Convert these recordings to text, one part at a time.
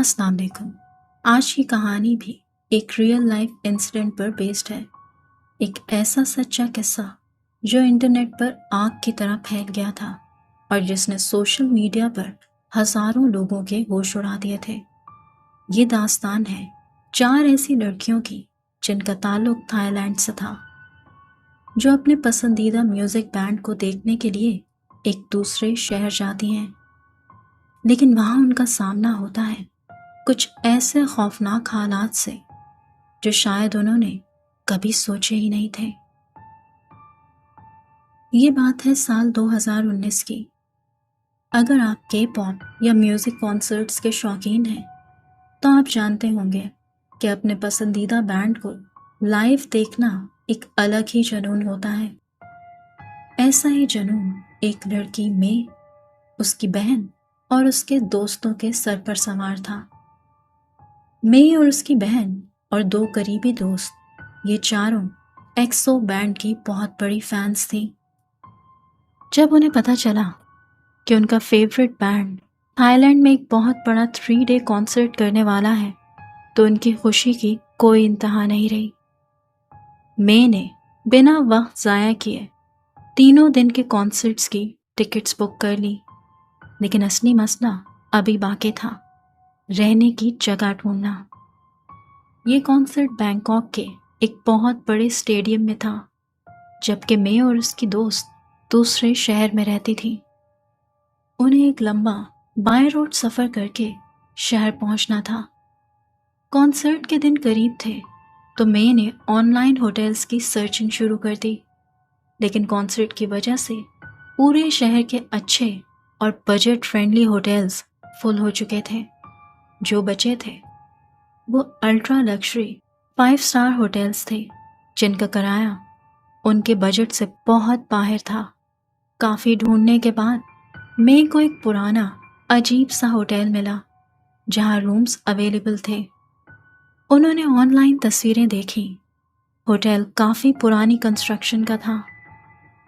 السلام علیکم۔ آج کی کہانی بھی ایک ریئل لائف انسیڈنٹ پر بیسڈ ہے، ایک ایسا سچا قصہ جو انٹرنیٹ پر آگ کی طرح پھیل گیا تھا اور جس نے سوشل میڈیا پر ہزاروں لوگوں کے ہوش اڑا دیے تھے۔ یہ داستان ہے 4 ایسی لڑکیوں کی جن کا تعلق تھائی لینڈ سے تھا، جو اپنے پسندیدہ میوزک بینڈ کو دیکھنے کے لیے ایک دوسرے شہر جاتی ہیں، لیکن وہاں ان کا سامنا ہوتا ہے کچھ ایسے خوفناک حالات سے جو شاید انہوں نے کبھی سوچے ہی نہیں تھے۔ یہ بات ہے سال 2019 کی۔ اگر آپ کے پاپ یا میوزک کانسرٹس کے شوقین ہیں تو آپ جانتے ہوں گے کہ اپنے پسندیدہ بینڈ کو لائیو دیکھنا ایک الگ ہی جنون ہوتا ہے۔ ایسا ہی جنون ایک لڑکی میں، اس کی بہن اور اس کے دوستوں کے سر پر سوار تھا۔ میں اور اس کی بہن اور 2 قریبی دوست، یہ چاروں ایکسو بینڈ کی بہت بڑی فینس تھیں۔ جب انہیں پتہ چلا کہ ان کا فیورٹ بینڈ تھائی لینڈ میں ایک بہت بڑا 3 ڈے کانسرٹ کرنے والا ہے تو ان کی خوشی کی کوئی انتہا نہیں رہی۔ میں نے بنا وقت ضائع کیے 3 دن کے کانسرٹس کی ٹکٹس بک کر لی، لیکن اصلی مسئلہ ابھی باقی تھا، رہنے کی جگہ ڈھونڈنا۔ یہ کانسرٹ بینکاک کے ایک بہت بڑے اسٹیڈیم میں تھا، جبکہ میں اور اس کی دوست دوسرے شہر میں رہتی تھی۔ انہیں ایک لمبا بائی روڈ سفر کر کے شہر پہنچنا تھا۔ کانسرٹ کے دن قریب تھے تو میں نے آن لائن ہوٹلز کی سرچنگ شروع کر دی، لیکن کانسرٹ کی وجہ سے پورے شہر کے اچھے اور بجٹ فرینڈلی ہوٹلز فل ہو چکے تھے۔ جو بچے تھے وہ الٹرا لگژری 5 اسٹار ہوٹلز تھے، جن کا کرایہ ان کے بجٹ سے بہت باہر تھا۔ کافی ڈھونڈنے کے بعد میں کو ایک پرانا عجیب سا ہوٹل ملا جہاں رومز اویلیبل تھے۔ انہوں نے آن لائن تصویریں دیکھی۔ ہوٹل کافی پرانی کنسٹرکشن کا تھا،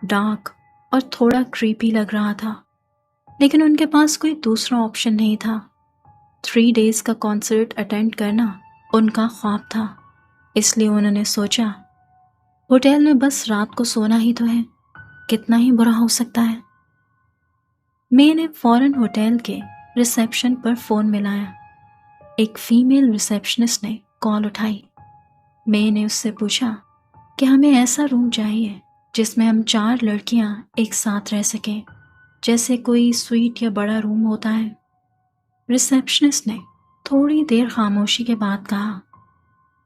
ڈارک اور تھوڑا کریپی لگ رہا تھا، لیکن ان کے پاس کوئی دوسرا آپشن نہیں تھا۔ 3 ڈیز کا کانسرٹ اٹینڈ کرنا ان کا خواب تھا، اس لیے انہوں نے سوچا ہوٹل میں بس رات کو سونا ہی تو ہے، کتنا ہی برا ہو سکتا ہے۔ میں نے فوراً ہوٹل کے ریسیپشن پر فون ملایا۔ ایک فیمیل ریسیپشنسٹ نے کال اٹھائی۔ میں نے اس سے پوچھا کہ ہمیں ایسا روم چاہیے جس میں ہم 4 لڑکیاں ایک ساتھ رہ سکیں، جیسے کوئی سویٹ یا بڑا روم ہوتا ہے۔ ریسیپشنسٹ نے تھوڑی دیر خاموشی کے بعد کہا،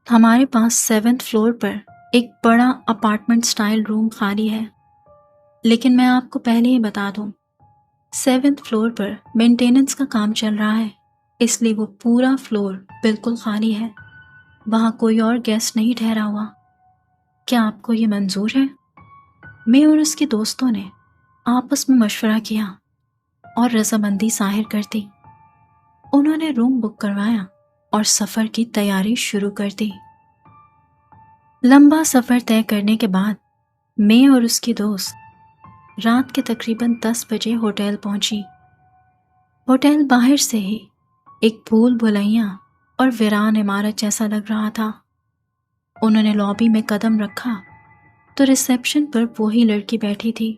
ہمارے پاس 7th فلور پر ایک بڑا اپارٹمنٹ سٹائل روم خالی ہے، لیکن میں آپ کو پہلے ہی بتا دوں 7th فلور پر مینٹیننس کا کام چل رہا ہے، اس لیے وہ پورا فلور بالکل خالی ہے، وہاں کوئی اور گیسٹ نہیں ٹھہرا ہوا۔ کیا آپ کو یہ منظور ہے؟ میں اور اس کے دوستوں نے آپس میں مشورہ کیا اور رضامندی ظاہر کر دی۔ انہوں نے روم بک کروایا اور سفر کی تیاری شروع کر دی۔ لمبا سفر طے کرنے کے بعد میں اور اس کی دوست رات کے تقریباً 10 بجے ہوٹل پہنچی۔ ہوٹل باہر سے ہی ایک بھول بھلیاں اور ویران عمارت جیسا لگ رہا تھا۔ انہوں نے لابی میں قدم رکھا تو ریسیپشن پر وہی لڑکی بیٹھی تھی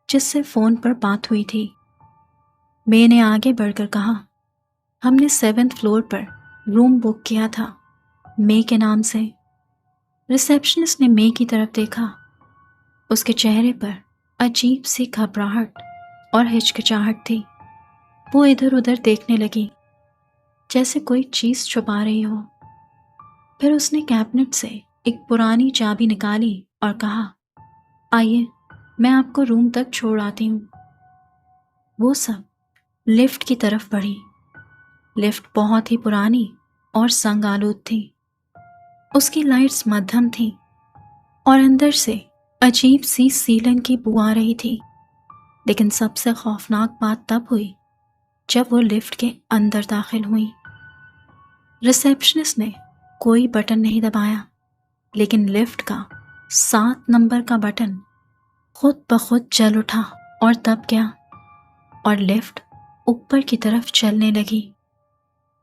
جس سے فون پر بات ہوئی تھی۔ میں نے آگے بڑھ کر کہا، ہم نے 7th فلور پر روم بک کیا تھا مے کے نام سے۔ ریسیپشنسٹ نے مے کی طرف دیکھا۔ اس کے چہرے پر عجیب سی گھبراہٹ اور ہچکچاہٹ تھی۔ وہ ادھر ادھر دیکھنے لگی جیسے کوئی چیز چھپا رہی ہو۔ پھر اس نے کیبنٹ سے ایک پرانی چابی نکالی اور کہا، آئیے میں آپ کو روم تک چھوڑ آتی ہوں۔ وہ سب لفٹ کی طرف بڑھی۔ لفٹ بہت ہی پرانی اور سنگ آلود تھی۔ اس کی لائٹس مدھم تھیں اور اندر سے عجیب سی سیلن کی بو آ رہی تھی، لیکن سب سے خوفناک بات تب ہوئی جب وہ لفٹ کے اندر داخل ہوئی۔ ریسیپشنسٹ نے کوئی بٹن نہیں دبایا، لیکن لفٹ کا 7 نمبر کا بٹن خود بخود جل اٹھا اور دب گیا، اور لفٹ اوپر کی طرف چلنے لگی۔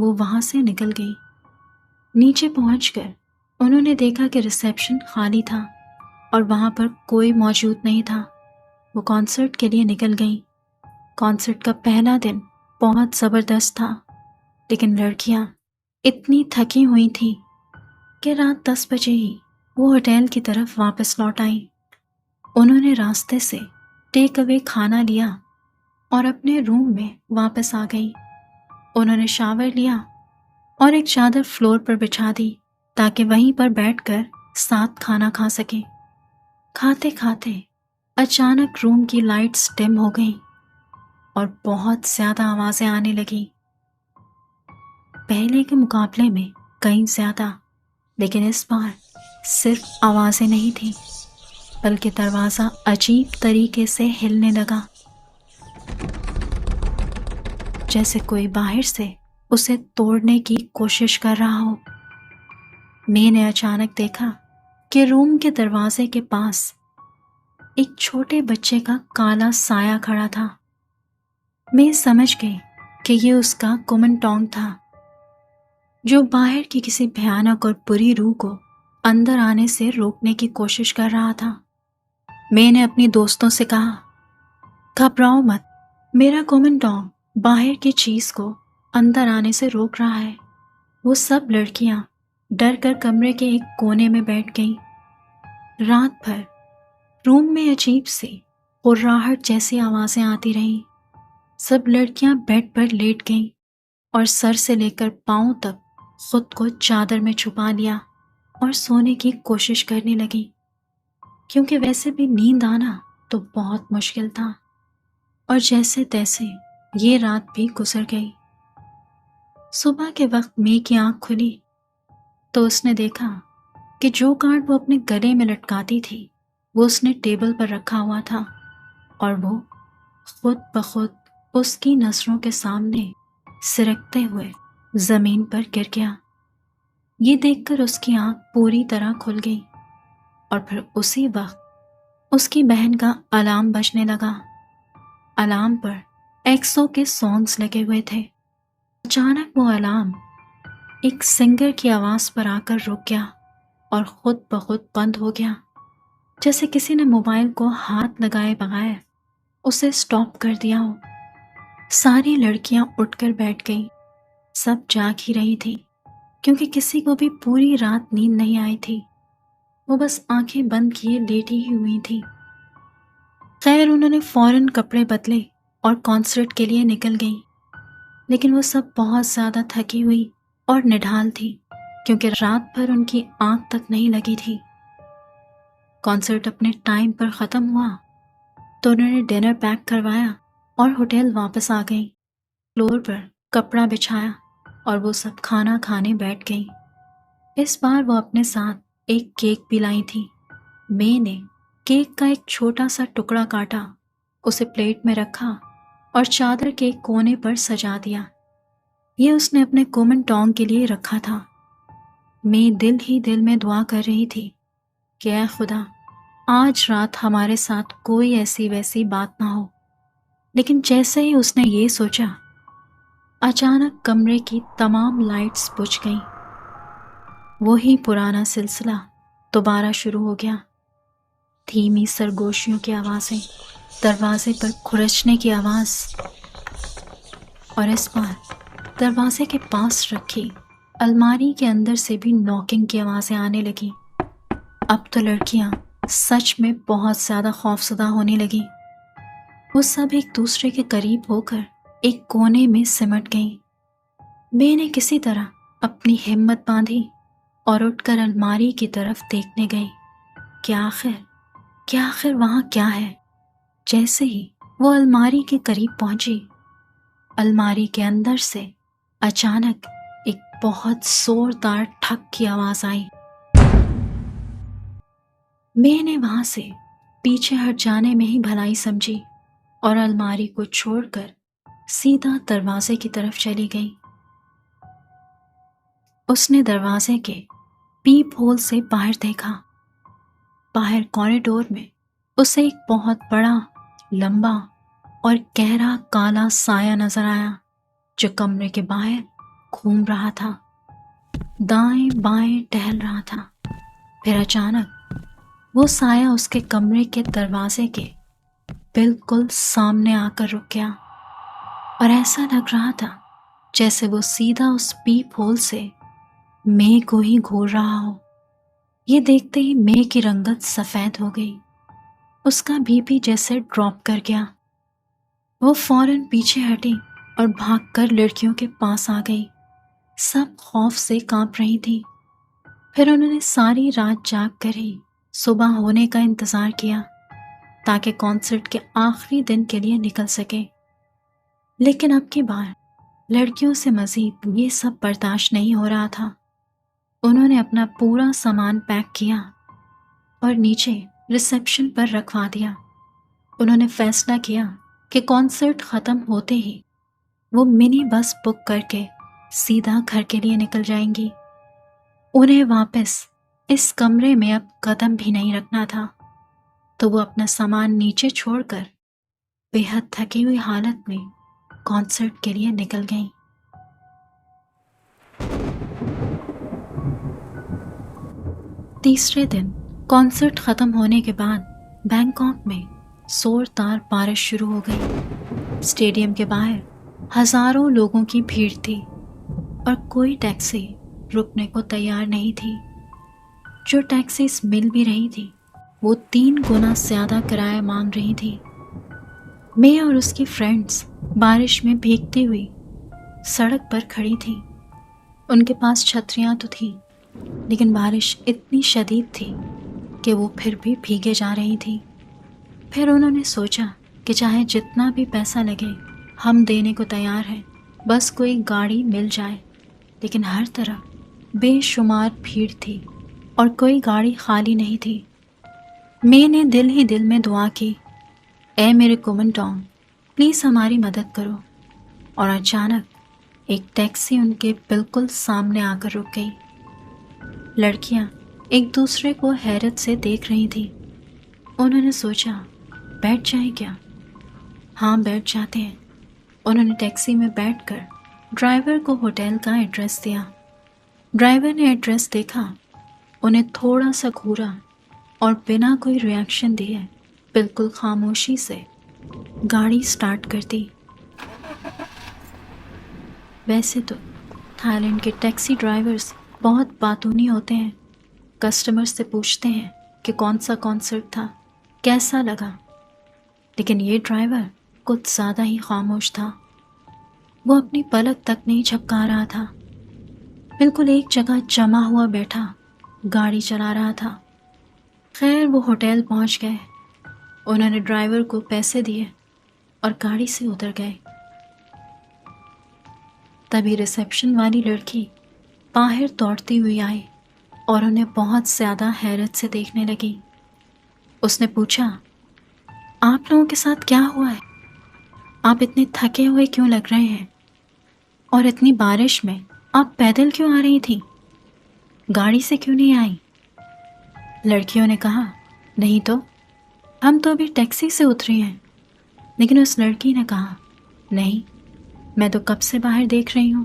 وہ وہاں سے نکل گئی۔ نیچے پہنچ کر انہوں نے دیکھا کہ ریسیپشن خالی تھا اور وہاں پر کوئی موجود نہیں تھا۔ وہ کانسرٹ کے لیے نکل گئیں۔ کانسرٹ کا پہلا دن بہت زبردست تھا، لیکن لڑکیاں اتنی تھکی ہوئی تھیں کہ رات 10 بجے ہی وہ ہوٹل کی طرف واپس لوٹ آئیں۔ انہوں نے راستے سے ٹیک اوے کھانا لیا اور اپنے روم میں واپس آ گئیں۔ انہوں نے شاور لیا اور ایک چادر فلور پر بچھا دی تاکہ وہیں پر بیٹھ کر ساتھ کھانا کھا سکیں۔ کھاتے کھاتے اچانک روم کی لائٹس ڈم ہو گئیں اور بہت زیادہ آوازیں آنے لگیں، پہلے کے مقابلے میں کہیں زیادہ۔ لیکن اس بار صرف آوازیں نہیں تھیں بلکہ دروازہ عجیب طریقے سے ہلنے لگا، جیسے کوئی باہر سے اسے توڑنے کی کوشش کر رہا ہو۔ میں نے اچانک دیکھا کہ روم کے دروازے کے پاس ایک چھوٹے بچے کا کالا سایہ کھڑا تھا۔ میں سمجھ گئی کہ یہ اس کا کومن ٹونگ تھا، جو باہر کی کسی بھیانک اور بری روح کو اندر آنے سے روکنے کی کوشش کر رہا تھا۔ میں نے اپنی دوستوں سے کہا، گھبراؤ مت، میرا کومن ٹونگ باہر کی چیز کو اندر آنے سے روک رہا ہے۔ وہ سب لڑکیاں ڈر کر کمرے کے ایک کونے میں بیٹھ گئیں۔ رات بھر روم میں عجیب سی قرراہٹ جیسی آوازیں آتی رہیں۔ سب لڑکیاں بیڈ پر لیٹ گئیں اور سر سے لے کر پاؤں تک خود کو چادر میں چھپا لیا اور سونے کی کوشش کرنے لگیں، کیونکہ ویسے بھی نیند آنا تو بہت مشکل تھا۔ اور جیسے تیسے یہ رات بھی گزر گئی۔ صبح کے وقت مے کی آنکھ کھلی تو اس نے دیکھا کہ جو کارڈ وہ اپنے گلے میں لٹکاتی تھی وہ اس نے ٹیبل پر رکھا ہوا تھا، اور وہ خود بخود اس کی نظروں کے سامنے سرکتے ہوئے زمین پر گر گیا۔ یہ دیکھ کر اس کی آنکھ پوری طرح کھل گئی، اور پھر اسی وقت اس کی بہن کا الارم بجنے لگا۔ الارم پر ایکسو کے سانگز لگے ہوئے تھے۔ اچانک وہ الارم ایک سنگر کی آواز پر آ کر رک گیا اور خود بخود بند ہو گیا، جیسے کسی نے موبائل کو ہاتھ لگائے بغیر اسے اسٹاپ کر دیا ہو۔ ساری لڑکیاں اٹھ کر بیٹھ گئیں۔ سب جاگ ہی رہی تھی کیونکہ کسی کو بھی پوری رات نیند نہیں آئی تھی۔ وہ بس آنکھیں بند کیے لیٹی ہی ہوئی تھی۔ خیر انہوں نے فوراً کپڑے بدلے اور کانسرٹ کے لیے نکل گئیں، لیکن وہ سب بہت زیادہ تھکی ہوئی اور نڈھال تھی کیونکہ رات بھر ان کی آنکھ تک نہیں لگی تھی۔ کانسرٹ اپنے ٹائم پر ختم ہوا تو انہوں نے ڈنر پیک کروایا اور ہوٹل واپس آ گئیں۔ فلور پر کپڑا بچھایا اور وہ سب کھانا کھانے بیٹھ گئیں۔ اس بار وہ اپنے ساتھ ایک کیک بھی لائی تھی۔ میں نے کیک کا ایک چھوٹا سا ٹکڑا کاٹا، اسے پلیٹ میں رکھا اور چادر کے ایک کونے پر سجا دیا۔ یہ اس نے اپنے کومن ٹونگ کے لیے رکھا تھا۔ میں دل ہی دل میں دعا کر رہی تھی کہ اے خدا، آج رات ہمارے ساتھ کوئی ایسی ویسی بات نہ ہو۔ لیکن جیسے ہی اس نے یہ سوچا، اچانک کمرے کی تمام لائٹس بجھ گئیں۔ وہی پرانا سلسلہ دوبارہ شروع ہو گیا۔ دھیمی سرگوشیوں کی آوازیں، دروازے پر کھرچنے کی آواز، اور اس بار دروازے کے پاس رکھی الماری کے اندر سے بھی ناکنگ کی آوازیں آنے لگیں۔ اب تو لڑکیاں سچ میں بہت زیادہ خوفزدہ ہونے لگیں۔ وہ سب ایک دوسرے کے قریب ہو کر ایک کونے میں سمٹ گئیں۔ میں نے کسی طرح اپنی ہمت باندھی اور اٹھ کر الماری کی طرف دیکھنے گئی کہ آخر وہاں کیا ہے۔ جیسے ہی وہ الماری کے قریب پہنچی، الماری کے اندر سے اچانک ایک بہت زوردار ٹھک کی آواز آئی۔ میں نے وہاں سے پیچھے ہٹ جانے میں ہی بھلائی سمجھی اور الماری کو چھوڑ کر سیدھا دروازے کی طرف چلی گئی۔ اس نے دروازے کے پیپ ہول سے باہر دیکھا۔ باہر کوریڈور میں اسے ایک بہت بڑا، لمبا اور گہرا کالا سایہ نظر آیا جو کمرے کے باہر گھوم رہا تھا، دائیں بائیں ٹہل رہا تھا۔ پھر اچانک وہ سایہ اس کے کمرے کے دروازے کے بالکل سامنے آ کر رک گیا، اور ایسا لگ رہا تھا جیسے وہ سیدھا اس پیپ ہول سے مے کو ہی گھور رہا ہو۔ یہ دیکھتے ہی مے کی رنگت سفید ہو گئی، اس کا بی پی جیسے ڈراپ کر گیا۔ وہ فوراً پیچھے ہٹی اور بھاگ کر لڑکیوں کے پاس آ گئی۔ سب خوف سے کانپ رہی تھی۔ پھر انہوں نے ساری رات جاگ کر ہی صبح ہونے کا انتظار کیا تاکہ کانسرٹ کے آخری دن کے لیے نکل سکے۔ لیکن اب کی بار لڑکیوں سے مزید یہ سب برداشت نہیں ہو رہا تھا۔ انہوں نے اپنا پورا سامان پیک کیا اور نیچے ریسیپشن پر رکھوا دیا۔ انہوں نے فیصلہ کیا کہ کانسرٹ ختم ہوتے ہی وہ منی بس بک کر کے سیدھا گھر کے لیے نکل جائیں گی۔ انہیں واپس اس کمرے میں اب قدم بھی نہیں رکھنا تھا، تو وہ اپنا سامان نیچے چھوڑ کر بے حد تھکی ہوئی حالت میں کانسرٹ کے لیے نکل گئیں۔ تیسرے دن کانسرٹ ختم ہونے کے بعد بینکاک میں زور دار بارش شروع ہو گئی۔ اسٹیڈیم کے باہر ہزاروں لوگوں کی بھیڑ تھی اور کوئی ٹیکسی رکنے کو تیار نہیں تھی۔ جو ٹیکسیز مل بھی رہی تھی وہ 3 گنا زیادہ کرایہ مانگ رہی تھی۔ میں اور اس کی فرینڈز بارش میں بھیگتی ہوئی سڑک پر کھڑی تھی۔ ان کے پاس چھتریاں تو تھیں، لیکن بارش اتنی شدید تھی کہ وہ پھر بھی بھیگے جا رہی تھی۔ پھر انہوں نے سوچا کہ چاہے جتنا بھی پیسہ لگے ہم دینے کو تیار ہیں، بس کوئی گاڑی مل جائے۔ لیکن ہر طرف بے شمار بھیڑ تھی اور کوئی گاڑی خالی نہیں تھی۔ میں نے دل ہی دل میں دعا کی، اے میرے کومنٹانگ، پلیز ہماری مدد کرو۔ اور اچانک ایک ٹیکسی ان کے بالکل سامنے آ کر رک گئی۔ لڑکیاں ایک دوسرے کو حیرت سے دیکھ رہی تھیں۔ انہوں نے سوچا بیٹھ جائیں کیا؟ ہاں بیٹھ جاتے ہیں۔ انہوں نے ٹیکسی میں بیٹھ کر ڈرائیور کو ہوٹل کا ایڈریس دیا۔ ڈرائیور نے ایڈریس دیکھا، انہیں تھوڑا سا گھورا اور بنا کوئی ری ایکشن دیے بالکل خاموشی سے گاڑی سٹارٹ کر دی۔ ویسے تو تھائی لینڈ کے ٹیکسی ڈرائیورز بہت باتونی ہوتے ہیں، کسٹمر سے پوچھتے ہیں کہ کون سا کانسرٹ تھا، کیسا لگا۔ لیکن یہ ڈرائیور کچھ زیادہ ہی خاموش تھا۔ وہ اپنی پلک تک نہیں جھپکا رہا تھا، بالکل ایک جگہ جمع ہوا بیٹھا گاڑی چلا رہا تھا۔ خیر وہ ہوٹل پہنچ گئے۔ انہوں نے ڈرائیور کو پیسے دیے اور گاڑی سے اتر گئے۔ تبھی ریسیپشن والی لڑکی باہر دوڑتی ہوئی آئی اور انہیں بہت زیادہ حیرت سے دیکھنے لگی۔ اس نے پوچھا، آپ لوگوں کے ساتھ کیا ہوا ہے؟ آپ اتنے تھکے ہوئے کیوں لگ رہے ہیں؟ اور اتنی بارش میں آپ پیدل کیوں آ رہی تھیں؟ گاڑی سے کیوں نہیں آئیں؟ لڑکیوں نے کہا، نہیں تو ہم تو ابھی ٹیکسی سے اتری ہیں۔ لیکن اس لڑکی نے کہا، نہیں، میں تو کب سے باہر دیکھ رہی ہوں،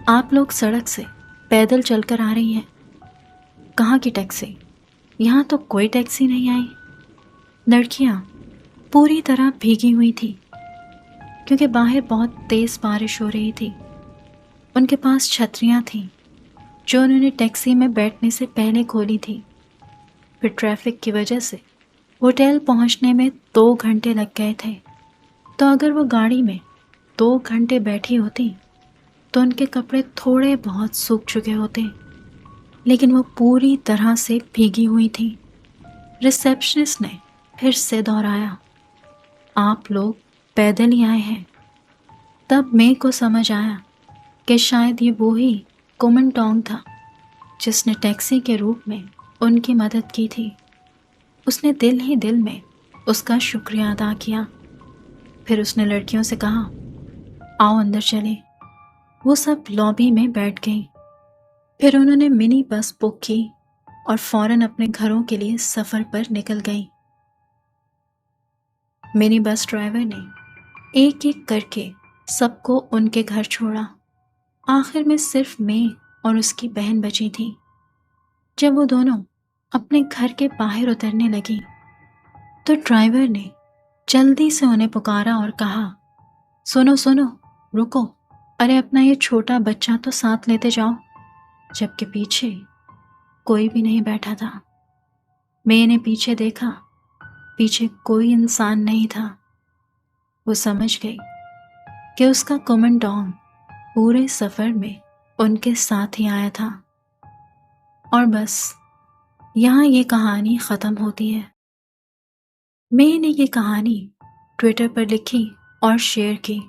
آپ لوگ سڑک سے پیدل چل کر آ رہی ہیں۔ کہاں کی ٹیکسی؟ یہاں تو کوئی ٹیکسی نہیں آئی۔ لڑکیاں پوری طرح بھیگی ہوئی تھی کیونکہ باہر بہت تیز بارش ہو رہی تھی۔ ان کے پاس چھتریاں تھیں جو انہوں نے ٹیکسی میں بیٹھنے سے پہلے کھولی تھی۔ پھر ٹریفک کی وجہ سے ہوٹل پہنچنے میں 2 گھنٹے لگ گئے تھے، تو اگر وہ گاڑی میں 2 گھنٹے بیٹھی ہوتی تو ان کے کپڑے تھوڑے بہت سوکھ چکے ہوتے، لیکن وہ پوری طرح سے بھیگی ہوئی تھی۔ ریسیپشنسٹ نے پھر سے دہرایا، آپ لوگ پیدل ہی آئے ہیں۔ تب میں کو سمجھ آیا کہ شاید یہ وہی کومنٹانگ تھا جس نے ٹیکسی کے روپ میں ان کی مدد کی تھی۔ اس نے دل ہی دل میں اس کا شکریہ ادا کیا۔ پھر اس نے لڑکیوں سے کہا، آؤ اندر چلیں۔ وہ سب لابی میں بیٹھ گئیں۔ پھر انہوں نے منی بس بک کی اور فوراً اپنے گھروں کے لیے سفر پر نکل گئیں۔ منی بس ڈرائیور نے ایک ایک کر کے سب کو ان کے گھر چھوڑا۔ آخر میں صرف میں اور اس کی بہن بچی تھی۔ جب وہ دونوں اپنے گھر کے باہر اترنے لگی تو ڈرائیور نے جلدی سے انہیں پکارا اور کہا، سنو سنو، رکو، ارے اپنا یہ چھوٹا بچہ تو ساتھ لیتے جاؤ۔ جبکہ پیچھے کوئی بھی نہیں بیٹھا تھا۔ میں نے پیچھے دیکھا، پیچھے کوئی انسان نہیں تھا۔ وہ سمجھ گئی کہ اس کا کومنڈانگ پورے سفر میں ان کے ساتھ ہی آیا تھا۔ اور بس یہاں یہ کہانی ختم ہوتی ہے۔ میں نے یہ کہانی ٹویٹر پر لکھی اور شیئر کی،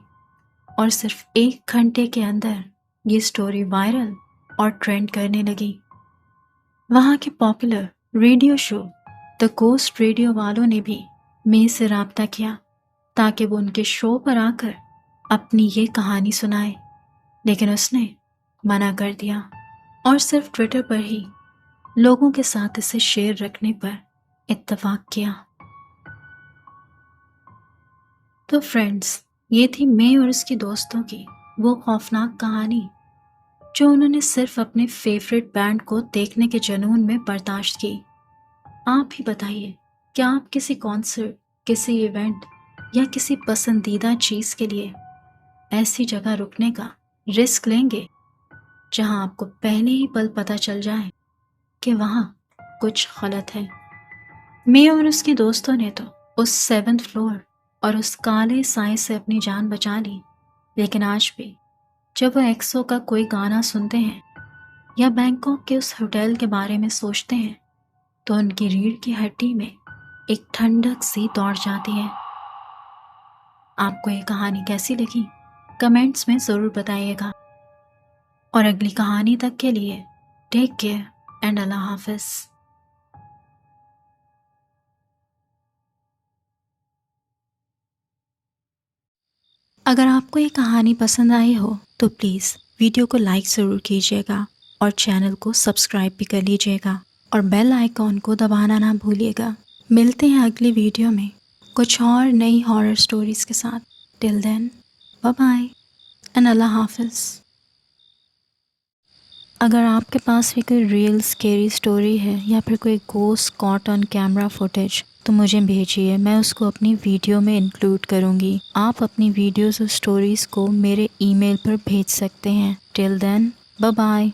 اور صرف 1 گھنٹے کے اندر یہ سٹوری وائرل اور ٹرینڈ کرنے لگی۔ وہاں کے پاپولر ریڈیو شو دی گھوسٹ ریڈیو والوں نے بھی میں سے رابطہ کیا تاکہ وہ ان کے شو پر آ کر اپنی یہ کہانی سنائے، لیکن اس نے منع کر دیا اور صرف ٹویٹر پر ہی لوگوں کے ساتھ اسے شیئر رکھنے پر اتفاق کیا۔ تو فرینڈز، یہ تھی میں اور اس کی دوستوں کی وہ خوفناک کہانی جو انہوں نے صرف اپنے فیوریٹ بینڈ کو دیکھنے کے جنون میں برداشت کی۔ آپ ہی بتائیے، کیا آپ کسی کانسرٹ، کسی ایونٹ یا کسی پسندیدہ چیز کے لیے ایسی جگہ رکنے کا رسک لیں گے جہاں آپ کو پہلے ہی پل پتہ چل جائے کہ وہاں کچھ غلط ہے؟ میں اور اس کی دوستوں نے تو اس 7th فلور اور اس کالے سائے سے اپنی جان بچا لی، لیکن آج بھی جب وہ ایکسو کا کوئی گانا سنتے ہیں یا بینکاک کے اس ہوٹل کے بارے میں سوچتے ہیں تو ان کی ریڑھ کی ہڈی میں ایک ٹھنڈک سی دوڑ جاتی ہے۔ آپ کو یہ کہانی کیسی لگی؟ کمنٹس میں ضرور بتائیے گا، اور اگلی کہانی تک کے لیے ٹیک کیئر اینڈ اللہ حافظ۔ اگر آپ کو یہ کہانی پسند آئی ہو تو پلیز ویڈیو کو لائک ضرور کیجیے گا اور چینل کو سبسکرائب بھی کر لیجیے گا، اور بیل آئیکن کو دبانا نہ بھولیے گا۔ ملتے ہیں اگلی ویڈیو میں کچھ اور نئی ہارر سٹوریز کے ساتھ۔ ٹل دین، بائے بائے اینڈ اللہ حافظ۔ اگر آپ کے پاس بھی کوئی ریئل اسکیری سٹوری ہے یا پھر کوئی گھوسٹ کاٹ آن کیمرہ فوٹیج تو مجھے بھیجیے، میں اس کو اپنی ویڈیو میں انکلوڈ کروں گی۔ آپ اپنی ویڈیوز اور سٹوریز کو میرے ای میل پر بھیج سکتے ہیں۔ ٹل دین، بائے بائے۔